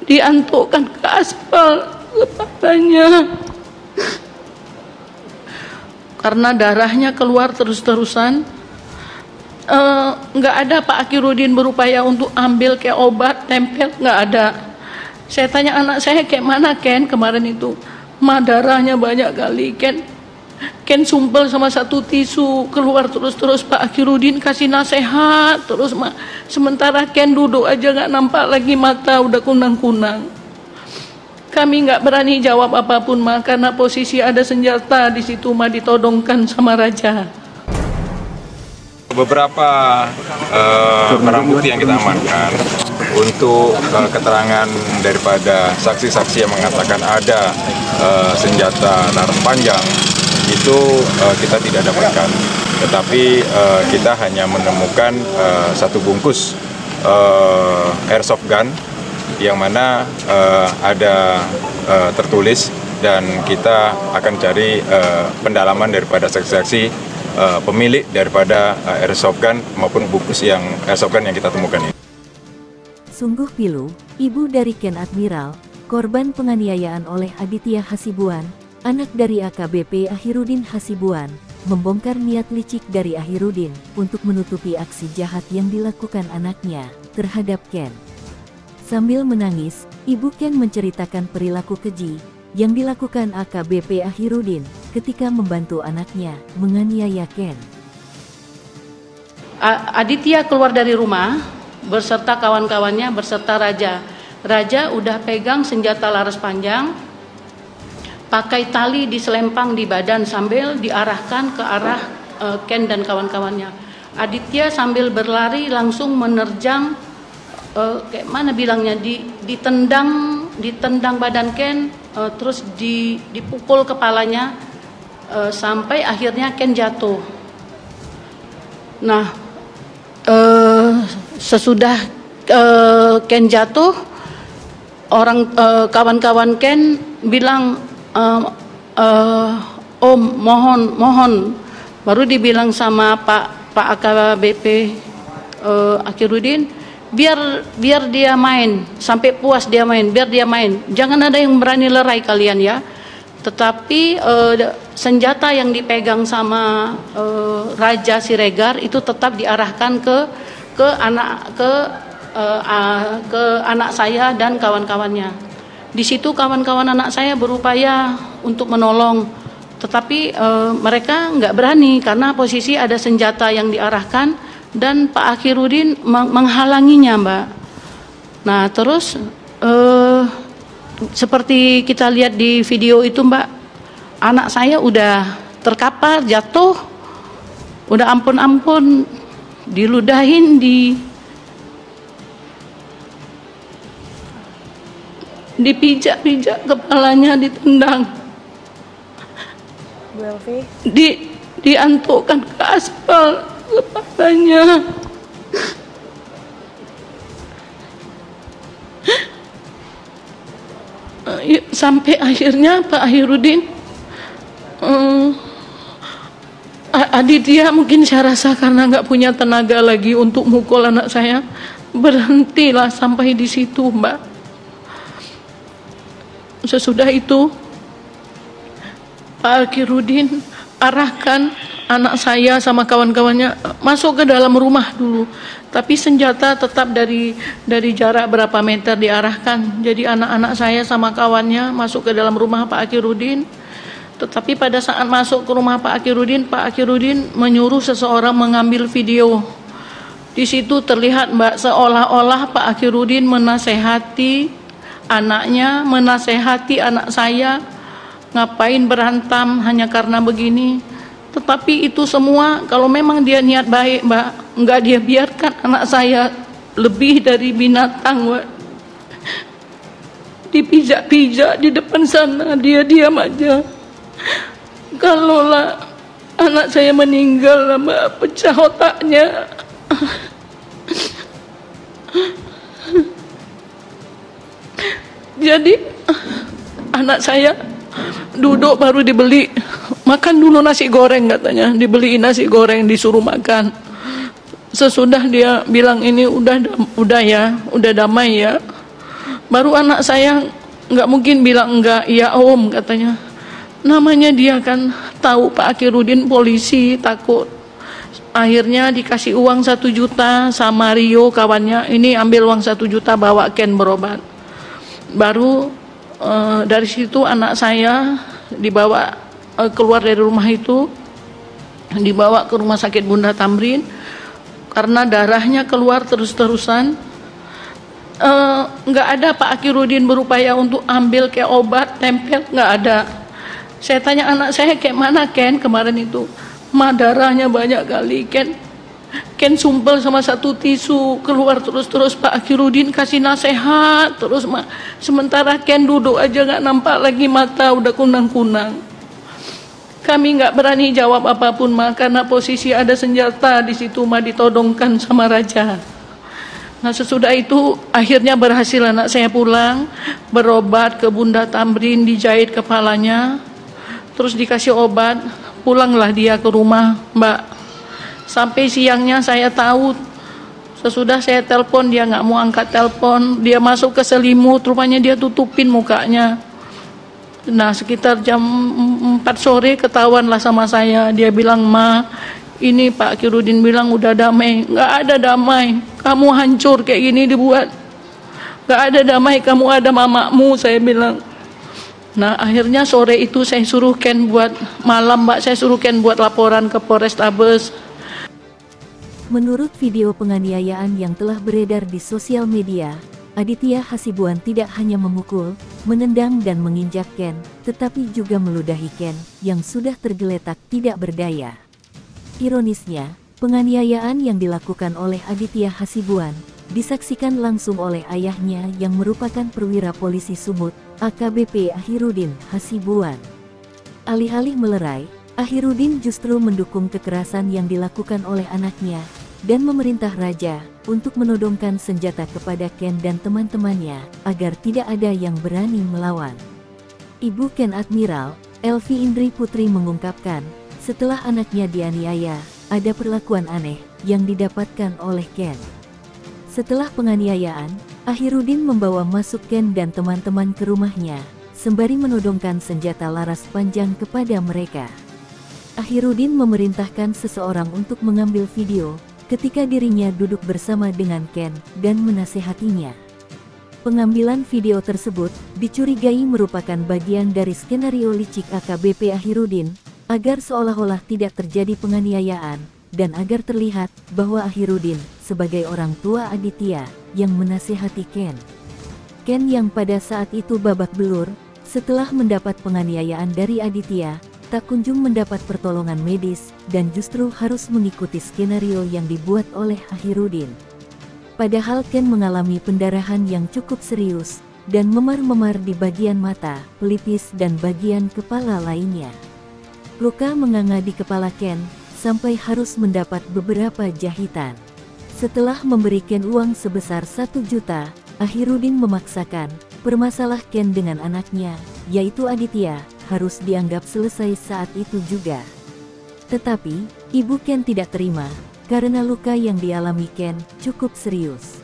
Diantukkan ke aspal kepalanya karena darahnya keluar terus-terusan. Nggak ada Pak Akhirudin berupaya untuk ambil kayak obat tempel, nggak ada. Saya tanya anak saya, kayak mana Ken kemarin itu, darahnya banyak kali. Ken sumpel sama satu tisu keluar terus-terus. Pak Akhirudin kasih nasihat terus, sementara Ken duduk aja nggak nampak lagi, mata udah kunang-kunang. Kami nggak berani jawab apapun karena posisi ada senjata di situ ditodongkan sama raja. Beberapa barang bukti yang kita amankan untuk keterangan daripada saksi-saksi yang mengatakan ada senjata laras panjang itu kita tidak dapatkan, tetapi kita hanya menemukan satu bungkus airsoft gun yang mana ada tertulis, dan kita akan cari pendalaman daripada saksi-saksi pemilik daripada airsoft gun maupun bungkus yang airsoft gun yang kita temukan ini. Sungguh pilu, ibu dari Ken Admiral, korban penganiayaan oleh Aditya Hasibuan, anak dari AKBP Akhirudin Hasibuan, membongkar niat licik dari Akhirudin untuk menutupi aksi jahat yang dilakukan anaknya terhadap Ken. Sambil menangis, ibu Ken menceritakan perilaku keji yang dilakukan AKBP Akhirudin ketika membantu anaknya menganiaya Ken. Aditya keluar dari rumah berserta kawan-kawannya, berserta Raja. Raja udah pegang senjata laras panjang, pakai tali diselempang di badan sambil diarahkan ke arah Ken dan kawan-kawannya. Aditya sambil berlari langsung menerjang, kayak mana bilangnya, ditendang badan Ken, terus dipukul kepalanya sampai akhirnya Ken jatuh. Nah, sesudah Ken jatuh, kawan-kawan Ken bilang, Om mohon, baru dibilang sama Pak AKBP Akhirudin, biar dia main sampai puas, biar dia main, jangan ada yang berani lerai kalian ya. Tetapi senjata yang dipegang sama Raja Siregar itu tetap diarahkan ke anak saya dan kawan-kawannya. Di situ kawan-kawan anak saya berupaya untuk menolong, tetapi mereka nggak berani karena posisi ada senjata yang diarahkan dan Pak Akhirudin menghalanginya, Mbak. Nah, terus seperti kita lihat di video itu, Mbak, anak saya udah terkapar, jatuh, udah ampun-ampun, diludahin, dipijak-pijak kepalanya, ditendang, Bu Elvi, diantukkan ke aspal kepalanya. Sampai akhirnya Pak Akhirudin, Aditya mungkin saya rasa karena nggak punya tenaga lagi untuk mukul anak saya, berhentilah sampai di situ, Mbak. Sesudah itu Pak Akhirudin arahkan anak saya sama kawan-kawannya masuk ke dalam rumah dulu, tapi senjata tetap dari jarak berapa meter diarahkan. Jadi anak-anak saya sama kawannya masuk ke dalam rumah Pak Akhirudin. Tetapi pada saat masuk ke rumah Pak Akhirudin menyuruh seseorang mengambil video. Di situ terlihat, Mbak, seolah-olah Pak Akhirudin menasehati anaknya, menasehati anak saya, ngapain berantem hanya karena begini. Tetapi itu semua kalau memang dia niat baik, Mbak, enggak dia biarkan anak saya lebih dari binatang, Mbak. Dipijak-pijak di depan sana, dia diam aja. Kalaulah anak saya meninggal, Mbak, pecah otaknya. Jadi anak saya duduk baru dibeli, makan dulu nasi goreng katanya, dibeliin nasi goreng disuruh makan. Sesudah dia bilang ini udah ya, udah damai ya, Baru anak saya nggak mungkin bilang enggak, ya om katanya. Namanya dia kan tahu Pak Akhirudin polisi, takut. Akhirnya dikasih uang 1 juta sama Rio kawannya, ini ambil uang 1 juta bawa Ken berobat. Baru dari situ anak saya dibawa keluar dari rumah itu, dibawa ke rumah sakit Bunda Tamrin karena darahnya keluar terus-terusan. Nggak ada Pak Akhirudin berupaya untuk ambil kayak obat tempel, nggak ada. Saya tanya anak saya, kayak mana Ken kemarin itu? Ma, darahnya banyak kali Ken sumpel sama 1 tisu keluar terus-terus. Pak Akhirudin kasih nasihat terus, Ma. Sementara Ken duduk aja nggak nampak lagi, mata udah kunang-kunang. Kami nggak berani jawab apapun, Ma, karena posisi ada senjata di situ, Ma, ditodongkan sama raja. Nah, sesudah itu akhirnya berhasil anak saya pulang, berobat ke Bunda Tamrin, dijahit kepalanya, terus dikasih obat, pulanglah dia ke rumah, Mbak. Sampai siangnya saya tahu, sesudah saya telepon dia nggak mau angkat telepon, dia masuk ke selimut, rupanya dia tutupin mukanya. Nah, sekitar jam 4 sore ketahuanlah sama saya, dia bilang, Ma, ini Pak Akhirudin bilang udah damai. Nggak ada damai, kamu hancur kayak gini dibuat. Nggak ada damai, kamu ada mamamu, saya bilang. Nah, akhirnya sore itu saya suruh Ken buat, malam Mbak, saya suruh Ken buat laporan ke Polrestabes. Menurut video penganiayaan yang telah beredar di sosial media, Aditya Hasibuan tidak hanya memukul, menendang dan menginjak Ken, tetapi juga meludahi Ken yang sudah tergeletak tidak berdaya. Ironisnya, penganiayaan yang dilakukan oleh Aditya Hasibuan disaksikan langsung oleh ayahnya yang merupakan perwira polisi Sumut, AKBP Akhirudin Hasibuan. Alih-alih melerai, Akhirudin justru mendukung kekerasan yang dilakukan oleh anaknya dan memerintah raja untuk menodongkan senjata kepada Ken dan teman-temannya agar tidak ada yang berani melawan. Ibu Ken Admiral, Elvi Indri Putri mengungkapkan, setelah anaknya dianiaya, ada perlakuan aneh yang didapatkan oleh Ken. Setelah penganiayaan, Akhirudin membawa masuk Ken dan teman-teman ke rumahnya, sembari menodongkan senjata laras panjang kepada mereka. Akhirudin memerintahkan seseorang untuk mengambil video ketika dirinya duduk bersama dengan Ken dan menasehatinya. Pengambilan video tersebut dicurigai merupakan bagian dari skenario licik AKBP Akhirudin agar seolah-olah tidak terjadi penganiayaan dan agar terlihat bahwa Akhirudin sebagai orang tua Aditya yang menasehati Ken. Ken yang pada saat itu babak belur setelah mendapat penganiayaan dari Aditya, tak kunjung mendapat pertolongan medis dan justru harus mengikuti skenario yang dibuat oleh Akhirudin. Padahal Ken mengalami pendarahan yang cukup serius dan memar-memar di bagian mata, pelipis dan bagian kepala lainnya. Luka menganga di kepala Ken sampai harus mendapat beberapa jahitan. Setelah memberi Ken uang sebesar 1 juta, Akhirudin memaksakan permasalahan Ken dengan anaknya, yaitu Aditya, harus dianggap selesai saat itu juga. Tetapi, ibu Ken tidak terima, karena luka yang dialami Ken cukup serius.